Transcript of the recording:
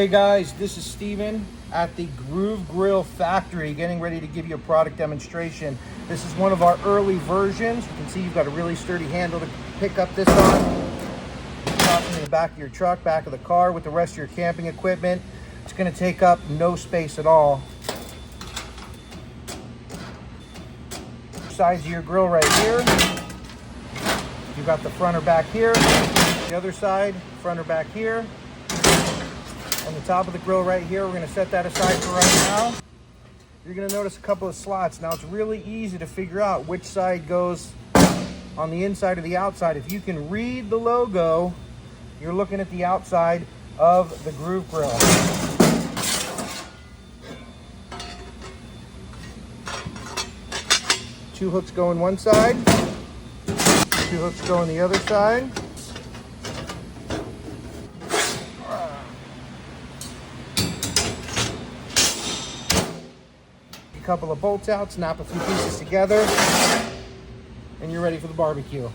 Hey guys, this is Steven at the GruvGrill factory, getting ready to give you a product demonstration. This is one of our early versions. You can see you've got a really sturdy handle to pick up this on. Toss it in the back of your truck, back of the car with the rest of your camping equipment. It's going to take up no space at all. Sides of your grill right here. You've got the front or back here. The other side, front or back here. On the top of the grill right here, we're going to set that aside for right now. You're going to notice a couple of slots. Now it's really easy to figure out which side goes on the inside or the outside. If you can read the logo, you're looking at the outside of the GruvGrill. Two hooks go on one side, two hooks go on the other side. A couple of bolts out, snap a few pieces together, and you're ready for the barbecue.